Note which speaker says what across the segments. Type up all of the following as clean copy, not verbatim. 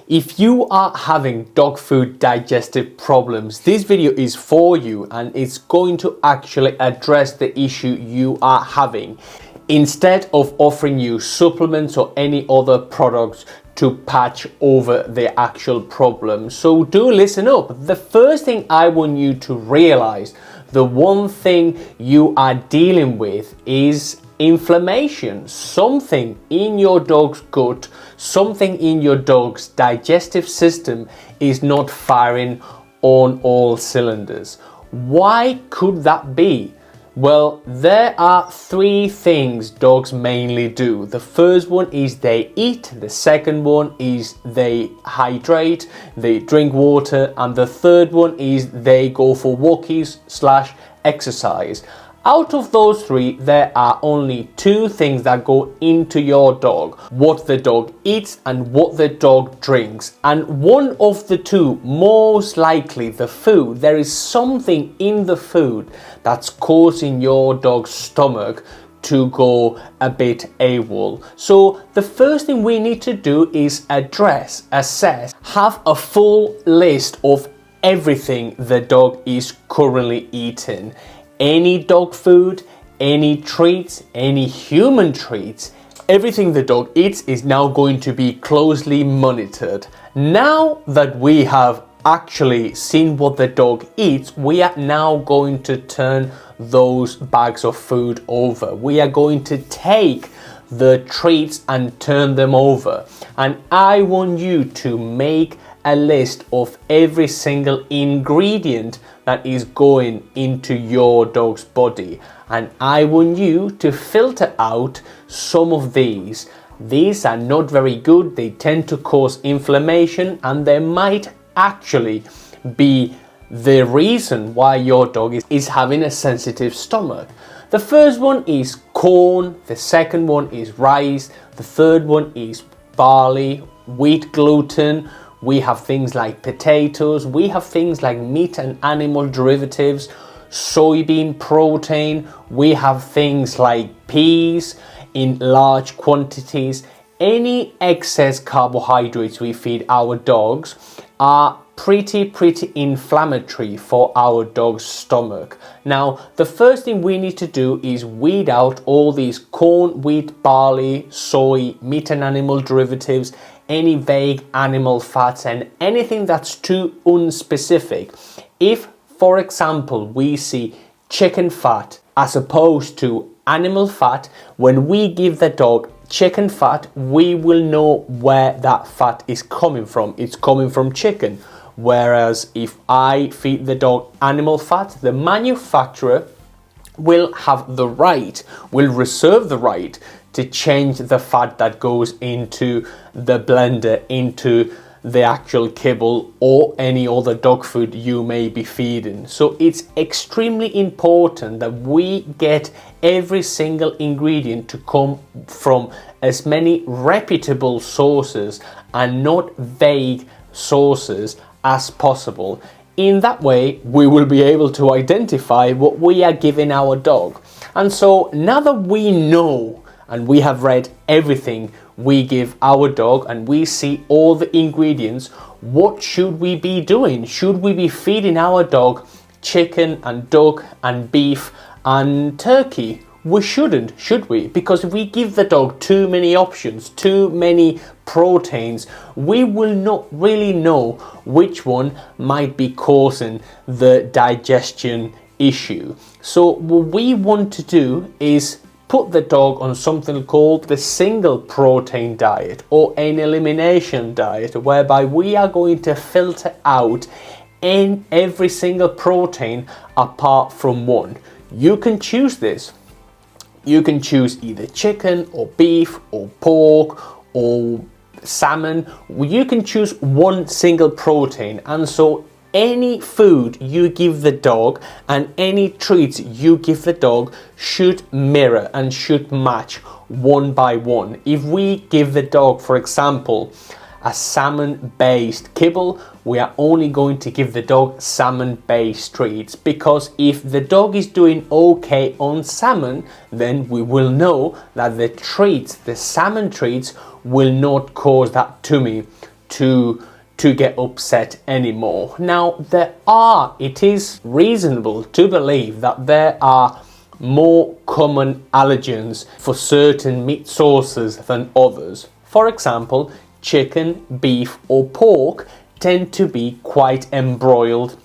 Speaker 1: If you are having dog food digestive problems, this video is for you and it's going to actually address the issue you are having instead of offering you supplements or any other products to patch over the actual problem. So do listen up. The first thing I want you to realize, the one thing you are dealing with is inflammation. Something in your dog's gut, something in your dog's digestive system is not firing on all cylinders. Why could that be? Well, there are three things dogs mainly do. The first one is they eat, the second one is they hydrate, they drink water, and the third one is they go for walkies/exercise. Out of those three, there are only two things that go into your dog: what the dog eats and what the dog drinks. And one of the two, most likely the food, there is something in the food that's causing your dog's stomach to go a bit AWOL. So the first thing we need to do is address, assess, have a full list of everything the dog is currently eating. Any dog food, any treats, any human treats, everything the dog eats is now going to be closely monitored. Now that we have actually seen what the dog eats, we are now going to turn those bags of food over. We are going to take the treats and turn them over. And I want you to make a list of every single ingredient that is going into your dog's body, and I want you to filter out some of these. These are not very good, they tend to cause inflammation, and they might actually be the reason why your dog is having a sensitive stomach. The first one is corn, the second one is rice, the third one is barley, wheat gluten. We have things like potatoes, we have things like meat and animal derivatives, soybean protein, we have things like peas in large quantities. Any excess carbohydrates we feed our dogs are pretty inflammatory for our dog's stomach. Now, the first thing we need to do is weed out all these corn, wheat, barley, soy, meat and animal derivatives, any vague animal fats, and anything that's too unspecific. If, for example, we see chicken fat as opposed to animal fat, when we give the dog chicken fat, we will know where that fat is coming from. It's coming from chicken. Whereas if I feed the dog animal fat, the manufacturer will have the right, will reserve the right to change the fat that goes into the blender, into the actual kibble or any other dog food you may be feeding. So it's extremely important that we get every single ingredient to come from as many reputable sources and not vague sources as possible. In that way, we will be able to identify what we are giving our dog. And so now that we know and we have read everything we give our dog and we see all the ingredients, what should we be doing? Should we be feeding our dog chicken and duck and beef and turkey? We shouldn't, should we? Because if we give the dog too many options, too many proteins, we will not really know which one might be causing the digestion issue. So what we want to do is put the dog on something called the single protein diet or an elimination diet, whereby we are going to filter out in every single protein apart from one. You can choose this. You can choose either chicken or beef or pork or salmon. You can choose one single protein, and so any food you give the dog and any treats you give the dog should mirror and should match one by one. If we give the dog, for example, a salmon-based kibble, we are only going to give the dog salmon-based treats, because if the dog is doing okay on salmon, then we will know that the treats, the salmon treats, will not cause that tummy to get upset anymore. Now, it is reasonable to believe that there are more common allergens for certain meat sources than others. For example, chicken, beef or pork tend to be quite embroiled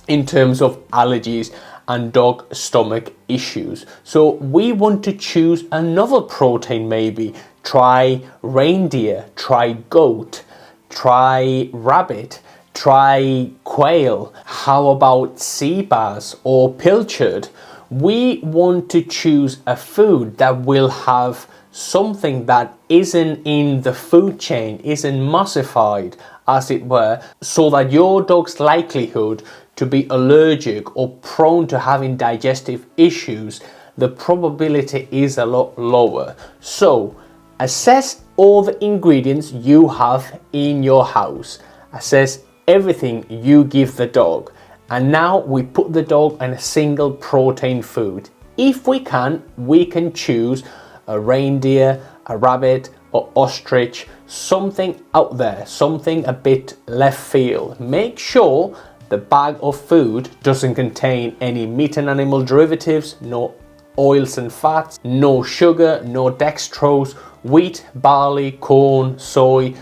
Speaker 1: in terms of allergies and dog stomach issues. So we want to choose another protein maybe. Try reindeer, try goat, try rabbit, try quail. How about seabass or pilchard? We want to choose a food that will have something that isn't in the food chain, isn't massified, as it were, so that your dog's likelihood to be allergic or prone to having digestive issues, the probability is a lot lower. So assess all the ingredients you have in your house. Assess everything you give the dog. And now we put the dog on a single protein food. If we can choose a reindeer, a rabbit or ostrich, something out there, something a bit left field. Make sure the bag of food doesn't contain any meat and animal derivatives, no oils and fats, no sugar, no dextrose, wheat, barley, corn, soy,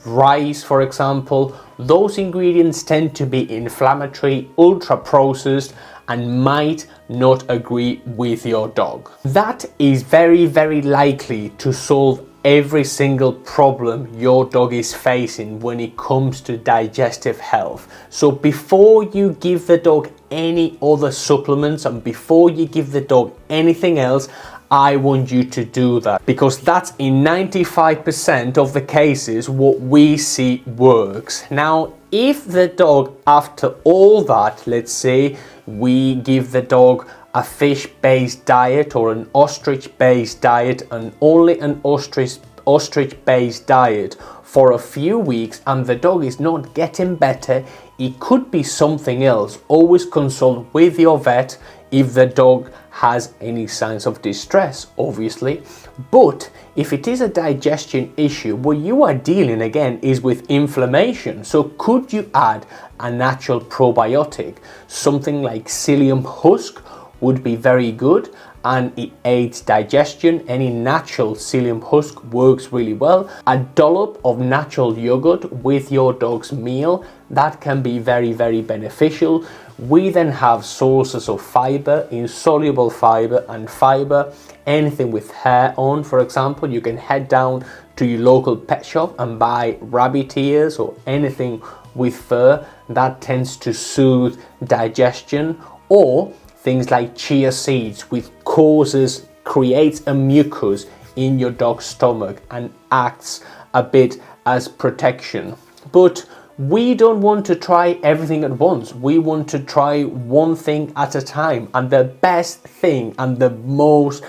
Speaker 1: rice, for example. Those ingredients tend to be inflammatory, ultra processed, and might not agree with your dog. That is very, very likely to solve every single problem your dog is facing when it comes to digestive health. So before you give the dog any other supplements and before you give the dog anything else, I want you to do that, because that's in 95% of the cases what we see works. Now, if the dog, after all that, let's say we give the dog a fish-based diet or an ostrich-based diet and only an ostrich-based diet for a few weeks and the dog is not getting better, it could be something else. Always consult with your vet if the dog has any signs of distress, obviously. But if it is a digestion issue, what you are dealing again is with inflammation. So could you add a natural probiotic? Something like psyllium husk would be very good and it aids digestion. Any natural psyllium husk works really well. A dollop of natural yogurt with your dog's meal, that can be very, very beneficial. We then have sources of fiber, insoluble fiber and fiber, anything with hair on. For example, you can head down to your local pet shop and buy rabbit ears or anything with fur. That tends to soothe digestion. Or things like chia seeds, which creates a mucus in your dog's stomach and acts a bit as protection. But we don't want to try everything at once. We want to try one thing at a time. And the best thing and the most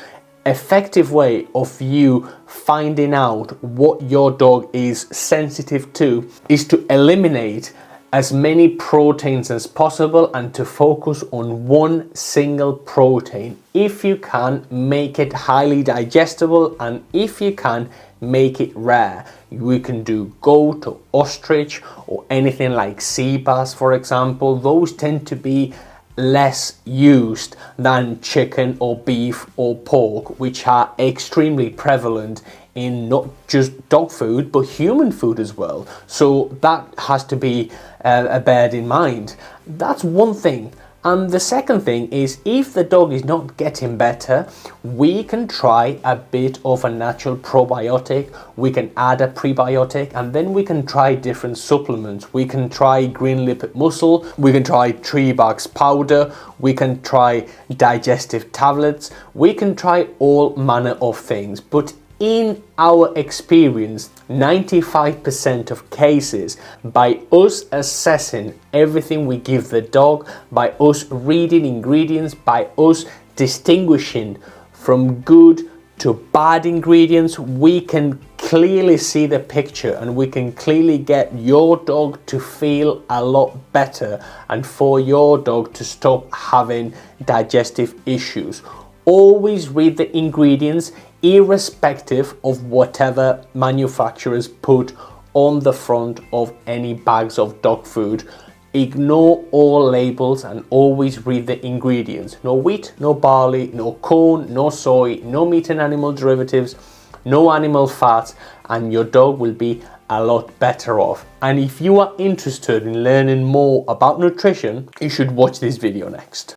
Speaker 1: effective way of you finding out what your dog is sensitive to is to eliminate as many proteins as possible and to focus on one single protein. If you can, make it highly digestible, and if you can, make it rare. We can do goat or ostrich or anything like sea bass, for example. Those tend to be less used than chicken or beef or pork, which are extremely prevalent in not just dog food but human food as well. So that has to be beared in mind. That's one thing. And the second thing is, if the dog is not getting better, we can try a bit of a natural probiotic, we can add a prebiotic, and then we can try different supplements. We can try green lipped mussel, we can try tree bark powder, we can try digestive tablets, we can try all manner of things. But in our experience, 95% of cases, by us assessing everything we give the dog, by us reading ingredients, by us distinguishing from good to bad ingredients, we can clearly see the picture and we can clearly get your dog to feel a lot better and for your dog to stop having digestive issues. Always read the ingredients irrespective of whatever manufacturers put on the front of any bags of dog food. Ignore all labels and always read the ingredients. No wheat, no barley, no corn, no soy, no meat and animal derivatives, no animal fat, and your dog will be a lot better off. And if you are interested in learning more about nutrition, you should watch this video next.